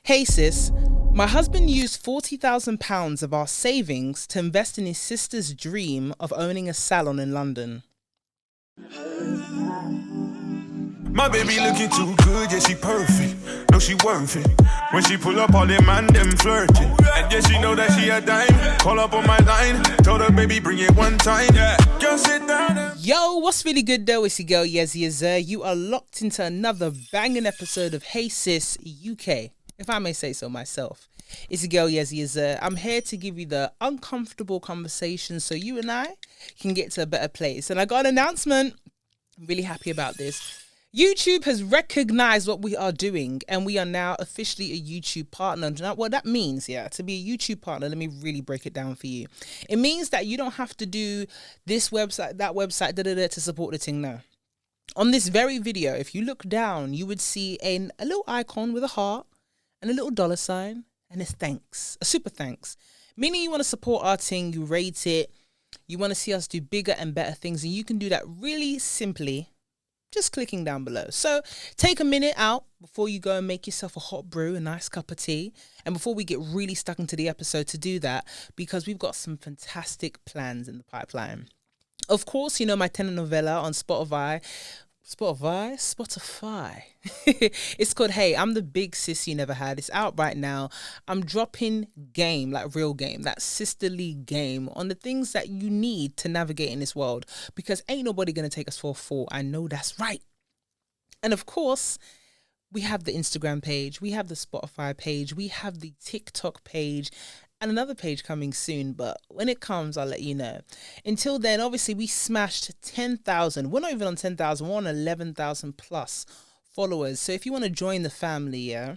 Hey sis, my husband used £40,000 of our savings to invest in his sister's dream of owning a salon in London. My baby looking too good, yeah, she perfect. No, she worth it. When she pull up, all them man, them flirting. And yeah, she know that she a dime. Call up on my line. Told her, baby, bring it one time. Yeah, girl, sit down. Yo, what's really good though? It's your girl, Yezzir. You are locked into another banging episode of Hey Sis UK, if I may say so myself. It's your girl, Yezzir. I'm here to give you the uncomfortable conversation so you and I can get to a better place. And I got an announcement. I'm really happy about this. YouTube has recognized what we are doing and we are now officially a YouTube partner. Do you know what that means? Yeah, to be a YouTube partner, let me really break it down for you. It means that you don't have to do this website, that website, to support the thing now. On this very video, if you look down, you would see a little icon with a heart and a little dollar sign and it's thanks, a super thanks. Meaning you want to support our thing, you rate it, you want to see us do bigger and better things, and you can do that really simply just clicking down below. So take a minute out before you go and make yourself a hot brew, a nice cup of tea. And before we get really stuck into the episode, to do that, because we've got some fantastic plans in the pipeline. Of course, you know my telenovela on Spotify. It's called Hey, I'm the Big Sis You Never Had. It's out right now. I'm dropping game, like real game, that sisterly game on the things that you need to navigate in this world, because ain't nobody going to take us for a fool. I know that's right. And of course, we have the Instagram page, we have the Spotify page, we have the TikTok page, and another page coming soon, but when it comes, I'll let you know. Until then, obviously, we smashed 10,000. We're not even on 10,000, we're on 11,000 plus followers. So if you want to join the family, yeah,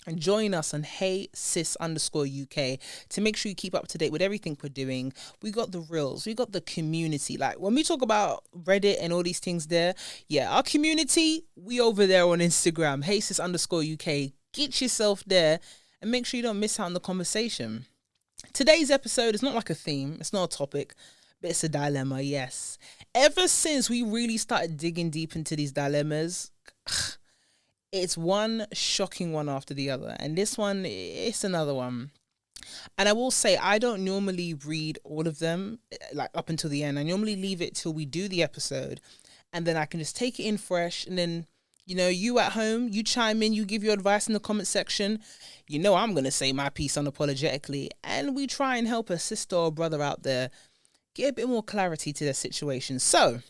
and join us on Hey Sis _UK to make sure you keep up to date with everything we're doing. We got the reels, we got the community. Like when we talk about Reddit and all these things there, yeah, our community, we over there on Instagram, Hey Sis _UK. Get yourself there and make sure you don't miss out on the conversation. Today's episode is not like a theme, it's not a topic, but it's a dilemma, yes. Ever since we really started digging deep into these dilemmas, it's one shocking one after the other. And this one, it's another one. And I will say, I don't normally read all of them, like up until the end. I normally leave it till we do the episode. And then I can just take it in fresh. And then, you know, you at home, you chime in, you give your advice in the comment section. You know I'm going to say my piece unapologetically. And we try and help a sister or brother out there get a bit more clarity to their situation. So,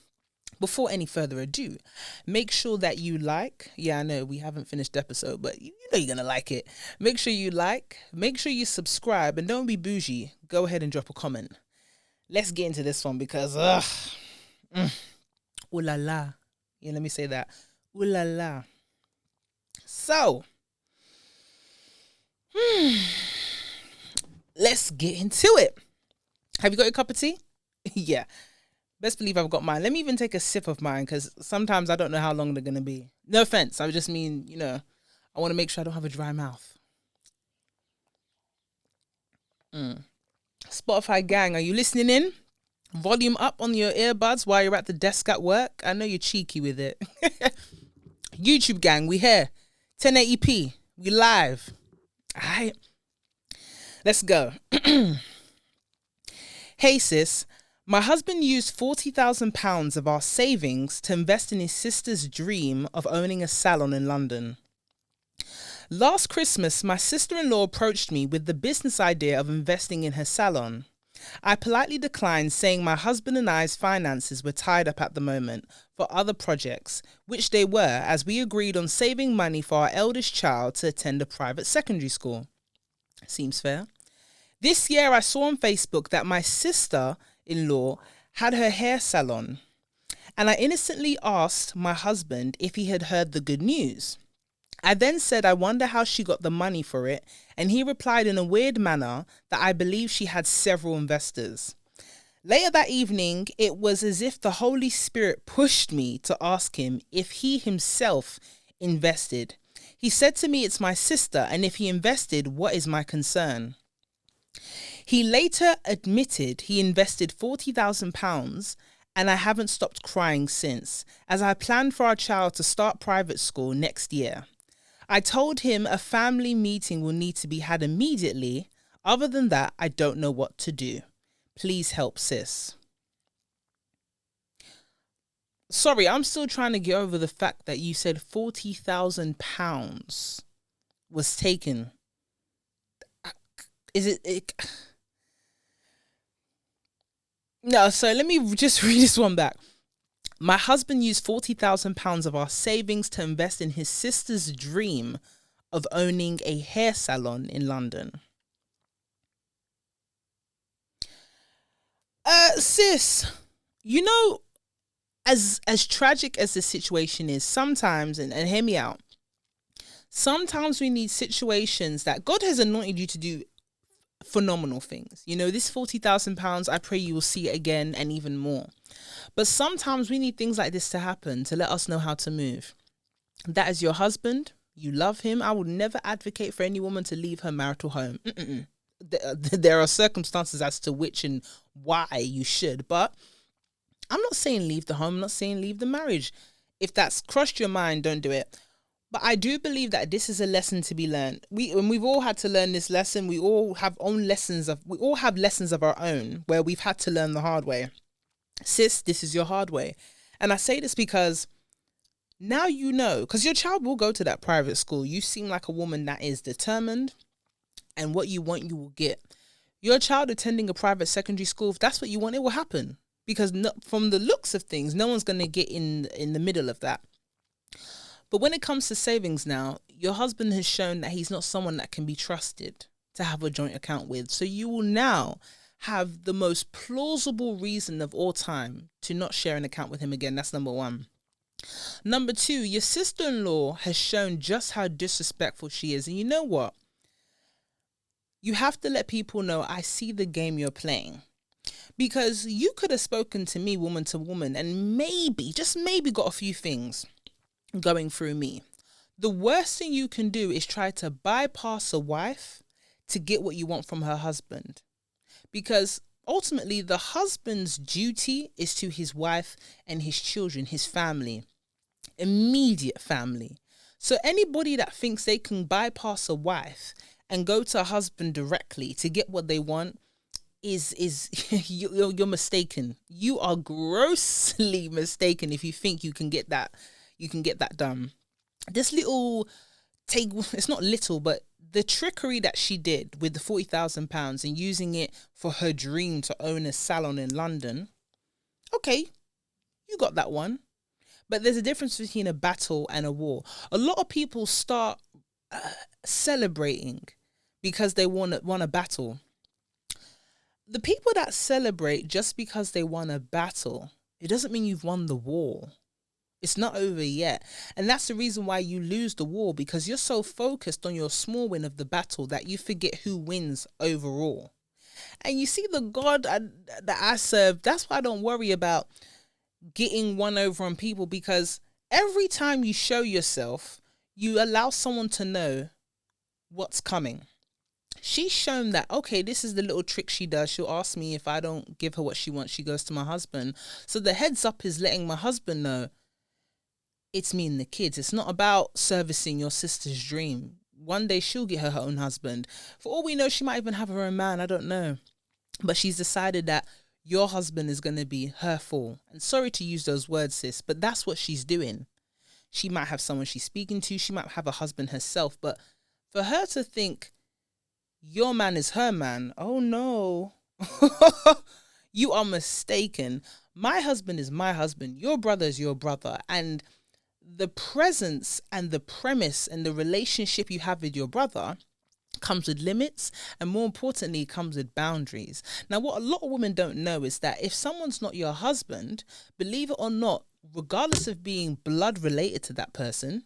before any further ado, make sure that you like. Yeah, I know we haven't finished the episode, but you know you're going to like it. Make sure you like, make sure you subscribe, and don't be bougie. Go ahead and drop a comment. Let's get into this one because, ooh la la. Yeah, let me say that. Ooh la la. So, let's get into it. Have you got your cup of tea? Yeah. Best believe I've got mine. Let me even take a sip of mine because sometimes I don't know how long they're going to be. No offense. I just mean, you know, I want to make sure I don't have a dry mouth. Spotify gang, are you listening in? Volume up on your earbuds while you're at the desk at work. I know you're cheeky with it. YouTube gang, we here. 1080p. We live. All right. Let's go. Hey sis. My husband used £40,000 of our savings to invest in his sister's dream of owning a salon in London. Last Christmas, my sister-in-law approached me with the business idea of investing in her salon. I politely declined, saying my husband and I's finances were tied up at the moment for other projects, which they were, as we agreed on saving money for our eldest child to attend a private secondary school. Seems fair. This year, I saw on Facebook that my sister-in-law had her hair salon, and I innocently asked my husband if he had heard the good news. I then said I wonder how she got the money for it, and he replied in a weird manner that I believe she had several investors. Later that evening, it was as if the Holy Spirit pushed me to ask him if he himself invested. He said to me, it's my sister, and if he invested, what is my concern? He later admitted he invested £40,000, and I haven't stopped crying since, as I plan for our child to start private school next year. I told him a family meeting will need to be had immediately. Other than that, I don't know what to do. Please help, sis. Sorry, I'm still trying to get over the fact that you said £40,000 was taken. Is it? No, so let me just read this one back. My husband used £40,000 of our savings to invest in his sister's dream of owning a hair salon in London. Sis, you know, as tragic as the situation is, sometimes, and hear me out, sometimes we need situations that God has anointed you to do phenomenal things. You know, this £40,000, I pray you will see it again and even more. But sometimes we need things like this to happen to let us know how to move. That is your husband. You love him. I would never advocate for any woman to leave her marital home. There are circumstances as to which and why you should, but I'm not saying leave the home. I'm not saying leave the marriage. If that's crossed your mind, don't do it. But I do believe that this is a lesson to be learned. We've all had to learn this lesson. We all have lessons of our own where we've had to learn the hard way. Sis, this is your hard way. And I say this because now you know, because your child will go to that private school. You seem like a woman that is determined, and what you want, you will get. Your child attending a private secondary school, if that's what you want, it will happen. Because from the looks of things, no one's going to get in the middle of that. But when it comes to savings now, your husband has shown that he's not someone that can be trusted to have a joint account with. So you will now have the most plausible reason of all time to not share an account with him again. That's number one. Number two, your sister-in-law has shown just how disrespectful she is. And you know what? You have to let people know, I see the game you're playing. Because you could have spoken to me woman to woman and maybe, just maybe, got a few things going through me. The worst thing you can do is try to bypass a wife to get what you want from her husband. Because ultimately the husband's duty is to his wife and his children, his family, immediate family. So anybody that thinks they can bypass a wife and go to a husband directly to get what they want is you're mistaken. You are grossly mistaken if you think you can get that done. This little it's not little, but the trickery that she did with the £40,000 and using it for her dream to own a salon in London. Okay, you got that one. But there's a difference between a battle and a war. A lot of people start celebrating because they won a battle. The people that celebrate just because they won a battle, it doesn't mean you've won the war. It's not over yet. And that's the reason why you lose the war, because you're so focused on your small win of the battle that you forget who wins overall. And you see the God that I serve, that's why I don't worry about getting one over on people, because every time you show yourself, you allow someone to know what's coming. She's shown that, okay, this is the little trick she does. She'll ask me if I don't give her what she wants, she goes to my husband. So the heads up is letting my husband know it's me and the kids. It's not about servicing your sister's dream. One day she'll get her own husband. For all we know, she might even have her own man. I don't know. But she's decided that your husband is going to be her fool. And sorry to use those words, sis, but that's what she's doing. She might have someone she's speaking to. She might have a husband herself. But for her to think your man is her man, oh no. You are mistaken. My husband is my husband. Your brother is your brother. And the presence and the premise and the relationship you have with your brother comes with limits, and more importantly, comes with boundaries. Now, what a lot of women don't know is that if someone's not your husband, believe it or not, regardless of being blood related to that person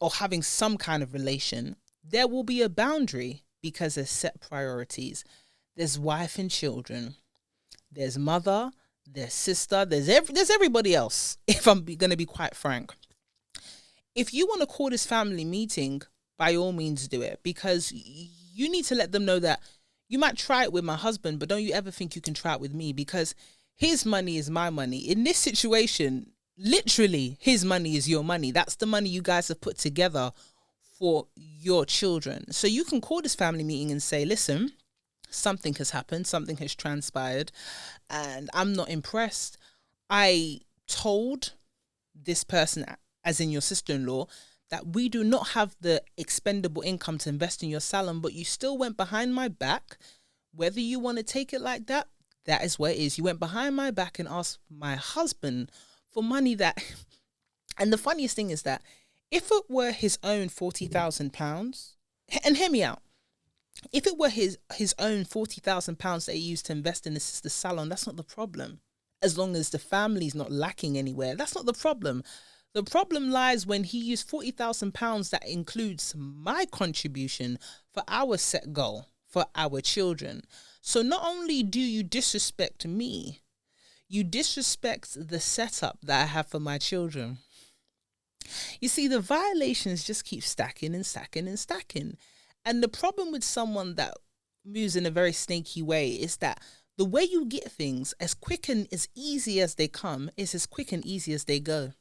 or having some kind of relation, there will be a boundary, because there's set priorities. There's wife and children. There's mother. There's sister. There's everybody else, if I'm going to be quite frank. If you want to call this family meeting, by all means do it, because you need to let them know that you might try it with my husband, but don't you ever think you can try it with me, because his money is my money. In this situation, literally, his money is your money. That's the money you guys have put together for your children. So you can call this family meeting and say, listen, something has happened, something has transpired, and I'm not impressed. I told this person, as in your sister-in-law, that we do not have the expendable income to invest in your salon, but you still went behind my back. Whether you want to take it like that, that is what it is. You went behind my back and asked my husband for money that... And the funniest thing is that if it were his own £40,000, and hear me out, if it were his own £40,000 that he used to invest in the sister salon, that's not the problem. As long as the family's not lacking anywhere, that's not the problem. The problem lies when he used £40,000 that includes my contribution for our set goal for our children. So not only do you disrespect me, you disrespect the setup that I have for my children. You see, the violations just keep stacking and stacking and stacking. And the problem with someone that moves in a very snaky way is that the way you get things, as quick and as easy as they come, is as quick and easy as they go.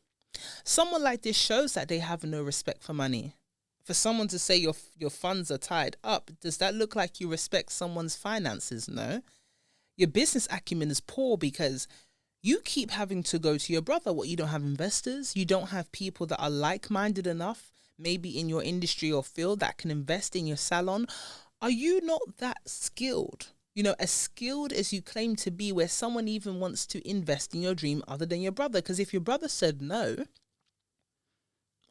Someone like this shows that they have no respect for money. For someone to say your funds are tied up, does that look like you respect someone's finances? No. Your business acumen is poor because you keep having to go to your brother. What, you don't have investors? You don't have people that are like-minded enough, maybe in your industry or field, that can invest in your salon? Are you not that skilled? You know, as skilled as you claim to be, where someone even wants to invest in your dream other than your brother? Because if your brother said no,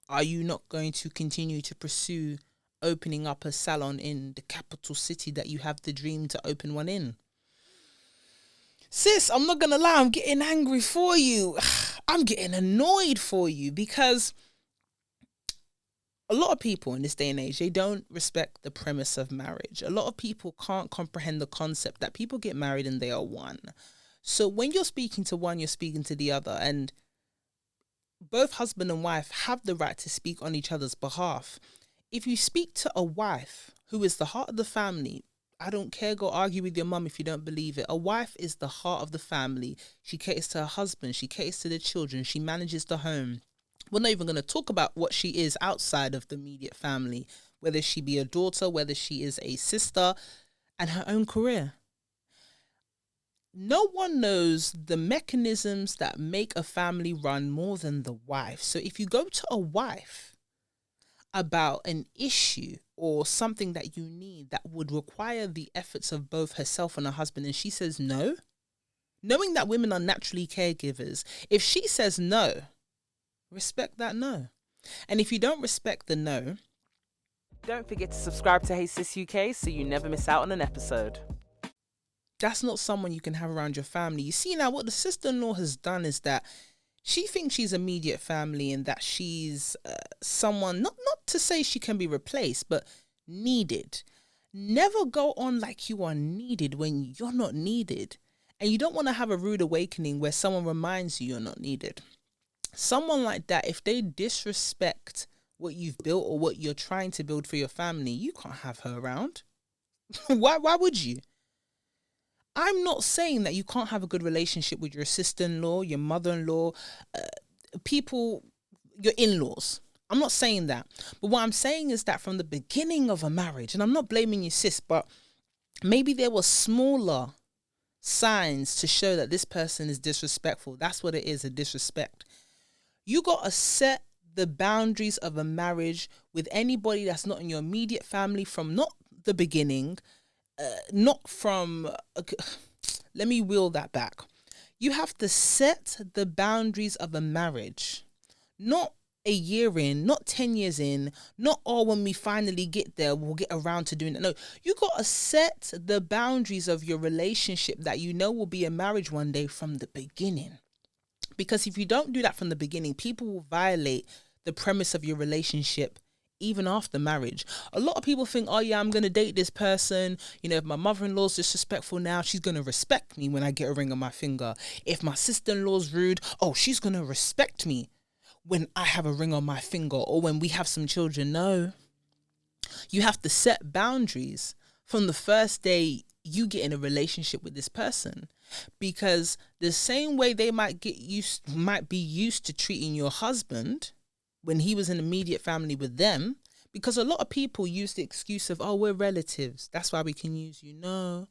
are you not going to continue to pursue opening up a salon in the capital city that you have the dream to open one in? Sis, I'm not going to lie, I'm getting angry for you. I'm getting annoyed for you because a lot of people in this day and age, they don't respect the premise of marriage. A lot of people can't comprehend the concept that people get married and they are one. So when you're speaking to one, you're speaking to the other, and both husband and wife have the right to speak on each other's behalf. If you speak to a wife who is the heart of the family, I don't care, go argue with your mum if you don't believe it. A wife is the heart of the family. She caters to her husband. She caters to the children. She manages the home. We're not even going to talk about what she is outside of the immediate family, whether she be a daughter, whether she is a sister, and her own career. No one knows the mechanisms that make a family run more than the wife. So if you go to a wife about an issue or something that you need that would require the efforts of both herself and her husband, and she says no, knowing that women are naturally caregivers, if she says no, respect that no. And if you don't respect the no, don't forget to subscribe to Hey Sis UK so you never miss out on an episode. That's not someone you can have around your family. You see, now what the sister-in-law has done is that she thinks she's immediate family and that she's someone, not to say she can be replaced, but needed. Never go on like you are needed when you're not needed. And you don't want to have a rude awakening where someone reminds you you're not needed. Someone like that, if they disrespect what you've built or what you're trying to build for your family, you can't have her around. Why would you? I'm not saying that you can't have a good relationship with your sister-in-law, your mother-in-law, people, your in-laws. I'm not saying that. But what I'm saying is that from the beginning of a marriage, and I'm not blaming you, sis, but maybe there were smaller signs to show that this person is disrespectful. That's what it is, a disrespect. You got to set the boundaries of a marriage with anybody that's not in your immediate family from not the beginning, not from, let me wheel that back. You have to set the boundaries of a marriage, not a year in, not 10 years in, not, oh, when we finally get there, we'll get around to doing it. No, you got to set the boundaries of your relationship that you know will be a marriage one day from the beginning. Because if you don't do that from the beginning, people will violate the premise of your relationship even after marriage. A lot of people think, oh yeah, I'm going to date this person. You know, if my mother-in-law's disrespectful now, she's going to respect me when I get a ring on my finger. If my sister-in-law's rude, oh, she's going to respect me when I have a ring on my finger or when we have some children. No. You have to set boundaries from the first day you get in a relationship with this person. Because the same way they might be used to treating your husband when he was an immediate family with them, Because a lot of people use the excuse of, oh, we're relatives, that's why we can use you. No,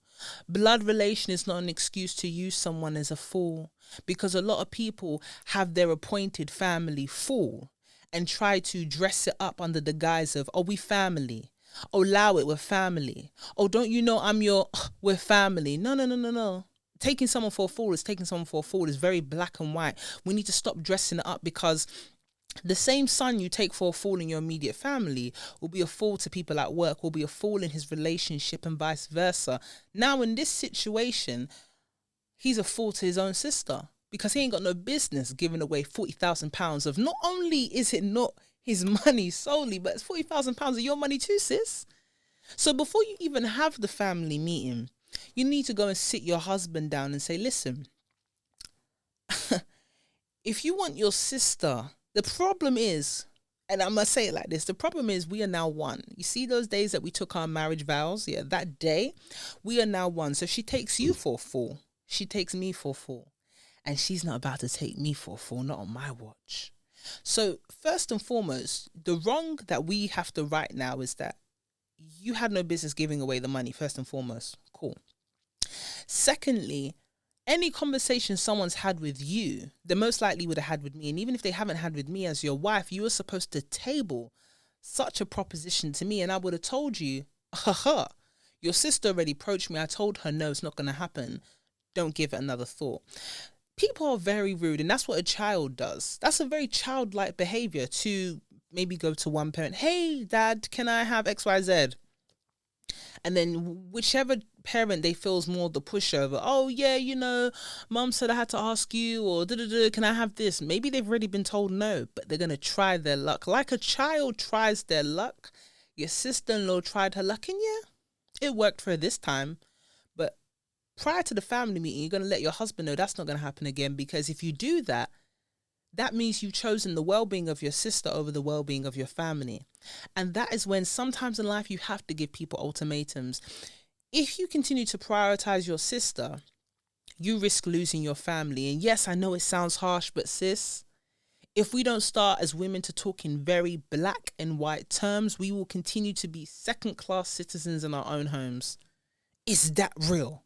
blood relation is not an excuse to use someone as a fool, because a lot of people have their appointed family fool and try to dress it up under the guise of, oh, we family. Oh, allow it, we're family. Oh, don't you know we're family. No. Taking someone for a fool is taking someone for a fool. Is very black and white. We need to stop dressing it up, because the same son you take for a fool in your immediate family will be a fool to people at work, will be a fool in his relationship, and vice versa. Now, in this situation, he's a fool to his own sister, because he ain't got no business giving away £40,000 of, not only is it not his money solely, but it's £40,000 of your money too, sis. So before you even have the family meeting, you need to go and sit your husband down and say, listen, if you want your sister, the problem is, and I'm going to say it like this, the problem is we are now one. You see those days that we took our marriage vows? Yeah, that day, we are now one. So she takes you for a fool. She takes me for a fool. And she's not about to take me for a fool, not on my watch. So first and foremost, the wrong that we have to right now is that you had no business giving away the money, first and foremost. Cool. Secondly, any conversation someone's had with you, they most likely would have had with me. And even if they haven't had with me as your wife, you were supposed to table such a proposition to me. And I would have told you, haha, your sister already approached me. I told her, no, it's not going to happen. Don't give it another thought. People are very rude, and that's what a child does. That's a very childlike behavior, to maybe go to one parent, hey, dad, can I have XYZ? And then whichever parent they feels more the pushover, oh, yeah, you know, mom said I had to ask you, or can I have this? Maybe they've already been told no, but they're going to try their luck. Like a child tries their luck, your sister-in-law tried her luck, and yeah, it worked for her this time. But prior to the family meeting, you're going to let your husband know that's not going to happen again, because if you do that, that means you've chosen the well-being of your sister over the well-being of your family. And that is when sometimes in life you have to give people ultimatums. If you continue to prioritize your sister, you risk losing your family. And yes, I know it sounds harsh, but sis, if we don't start as women to talk in very black and white terms, we will continue to be second-class citizens in our own homes. Is that real?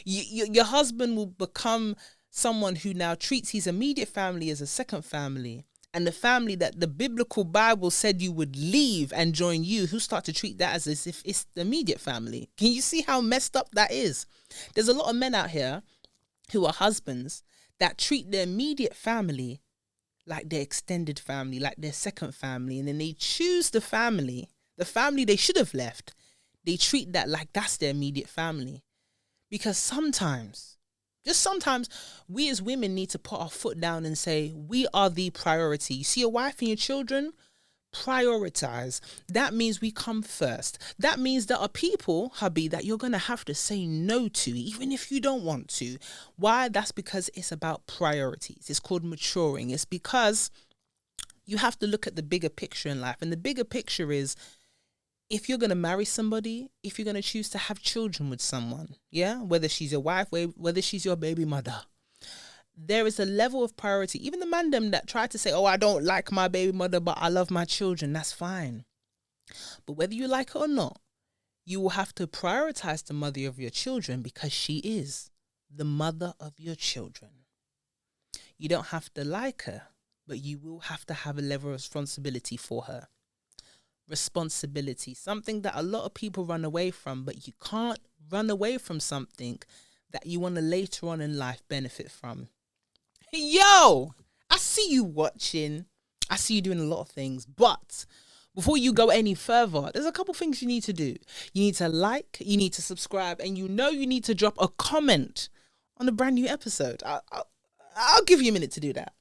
Your husband will become someone who now treats his immediate family as a second family, and the family that the biblical Bible said you would leave and join you, who start to treat that as if it's the immediate family. Can you see how messed up that is? There's a lot of men out here who are husbands that treat their immediate family like their extended family, like their second family, and then they choose the family they should have left. They treat that like that's their immediate family. Because sometimes, just sometimes, we as women need to put our foot down and say, we are the priority. You see your wife and your children? Prioritize. That means we come first. That means there are people, hubby, that you're going to have to say no to, even if you don't want to. Why? That's because it's about priorities. It's called maturing. It's because you have to look at the bigger picture in life. And the bigger picture is, if you're going to marry somebody, if you're going to choose to have children with someone, yeah, whether she's your wife, whether she's your baby mother, there is a level of priority. Even the mandem that try to say, oh, I don't like my baby mother, but I love my children, that's fine. But whether you like her or not, you will have to prioritize the mother of your children, because she is the mother of your children. You don't have to like her, but you will have to have a level of responsibility for her. Responsibility, something that a lot of people run away from, but you can't run away from something that you want to later on in life benefit from. Yo, I see you watching. I see you doing a lot of things, but before you go any further, there's a couple things you need to do. You need to like, you need to subscribe, and you need to drop a comment on a brand new episode. I'll give you a minute to do that.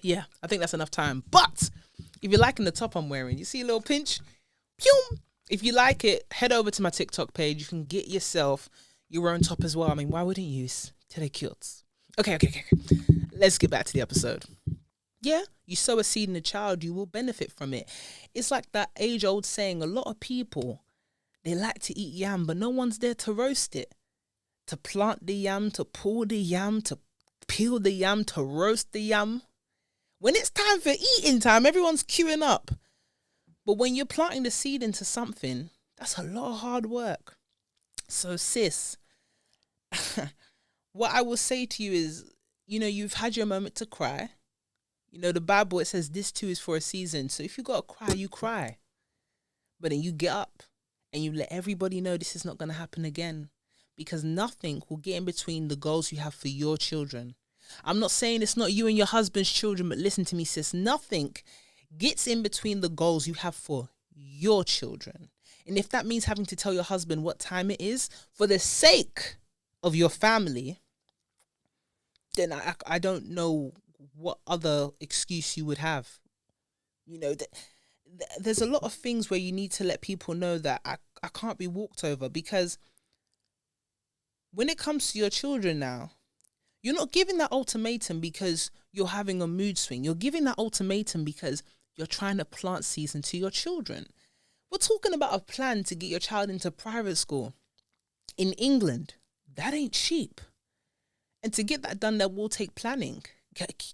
Yeah, I think that's enough time. But if you're liking the top I'm wearing, you see a little pinch? Pew! If you like it, head over to my TikTok page. You can get yourself your own top as well. I mean, why wouldn't you? Today cute. Okay. Let's get back to the episode. Yeah, you sow a seed in a child, you will benefit from it. It's like that age-old saying, a lot of people, they like to eat yam, but no one's there to roast it. To plant the yam, to pull the yam, to peel the yam, to roast the yam. When it's time for eating time, everyone's queuing up. But when you're planting the seed into something, that's a lot of hard work. So sis, what I will say to you is, you've had your moment to cry. The Bible, it says this too is for a season. So if you got to cry, you cry. But then you get up and you let everybody know this is not going to happen again. Because nothing will get in between the goals you have for your children. I'm not saying it's not you and your husband's children, but listen to me, sis. Nothing gets in between the goals you have for your children. And if that means having to tell your husband what time it is for the sake of your family, then I don't know what other excuse you would have. There's a lot of things where you need to let people know that I can't be walked over, because when it comes to your children now, you're not giving that ultimatum because you're having a mood swing. You're giving that ultimatum because you're trying to plant seeds into your children. We're talking about a plan to get your child into private school in England. That ain't cheap. And to get that done, that will take planning.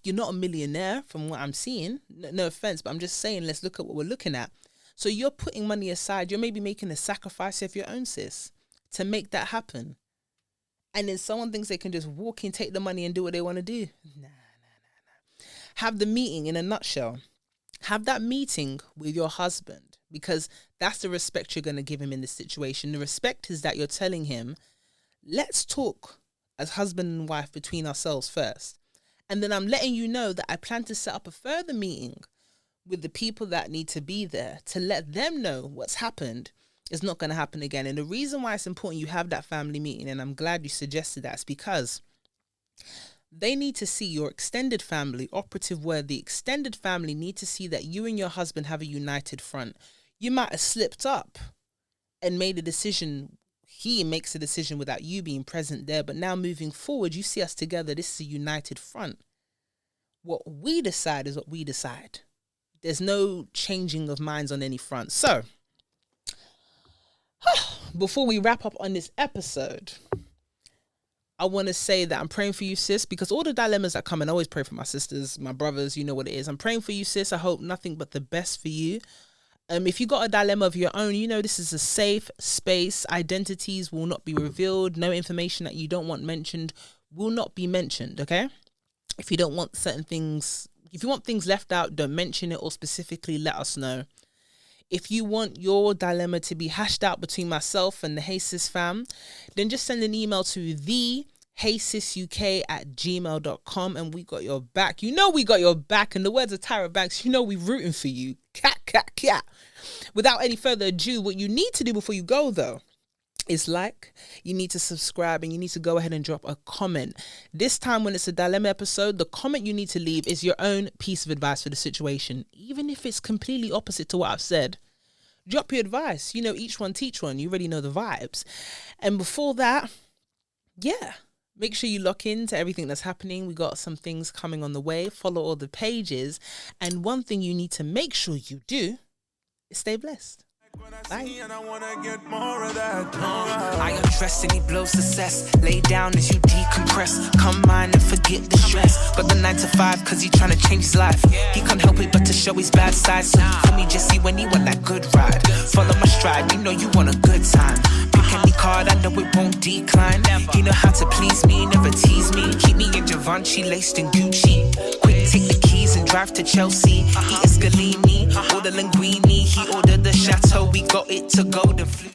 You're not a millionaire from what I'm seeing. No offense, but I'm just saying, let's look at what we're looking at. So you're putting money aside. You're maybe making a sacrifice of your own, sis, to make that happen. And then someone thinks they can just walk in, take the money and do what they want to do. Nah. Have the meeting in a nutshell. Have that meeting with your husband, because that's the respect you're going to give him in this situation. The respect is that you're telling him, let's talk as husband and wife between ourselves first. And then I'm letting you know that I plan to set up a further meeting with the people that need to be there to let them know what's happened is not going to happen again. And the reason why it's important you have that family meeting, and I'm glad you suggested that, is because they need to see, your extended family, operative word, the extended family need to see that you and your husband have a united front. You might have slipped up and made a decision. He makes a decision without you being present there. But now moving forward, you see us together. This is a united front. What we decide is what we decide. There's no changing of minds on any front. So before we wrap up on this episode, I want to say that I'm praying for you, sis, because all the dilemmas that come in, I always pray for my sisters, my brothers, you know what it is. I'm praying for you, sis. I hope nothing but the best for you. If you got a dilemma of your own, this is a safe space. Identities will not be revealed. No information that you don't want mentioned will not be mentioned, okay? If you don't want certain things, if you want things left out, don't mention it, or specifically let us know. If you want your dilemma to be hashed out between myself and the Hey Sis Fam, then just send an email to TheHeySisUK@gmail.com, and we got your back. We got your back. In the words of Tyra Banks, we're rooting for you. Cat, cat, cat. Without any further ado, what you need to do before you go, though, is you need to subscribe, and you need to go ahead and drop a comment. This time when it's a dilemma episode, the comment you need to leave is your own piece of advice for the situation. Even if it's completely opposite to what I've said, drop your advice. Each one teach one. You already know the vibes. And before that, make sure you lock into everything that's happening. We got some things coming on the way. Follow all the pages. And one thing you need to make sure you do is stay blessed. Bye. I undress and he blows success. Lay down as you decompress. Come mine and forget the stress. Got the 9 to 5 cause he tryna change his life. He can't help it but to show his bad side. So for me Yezzi when he want that good ride. Follow my stride, you want a good time. Pick any card, I know it won't decline. He know how to please me, never tease me. Keep me in Givenchy, laced in Gucci. Quick take the keys and drive to Chelsea. Eat a Scalini, order linguine. He ordered the chateau, we got it to golden flute.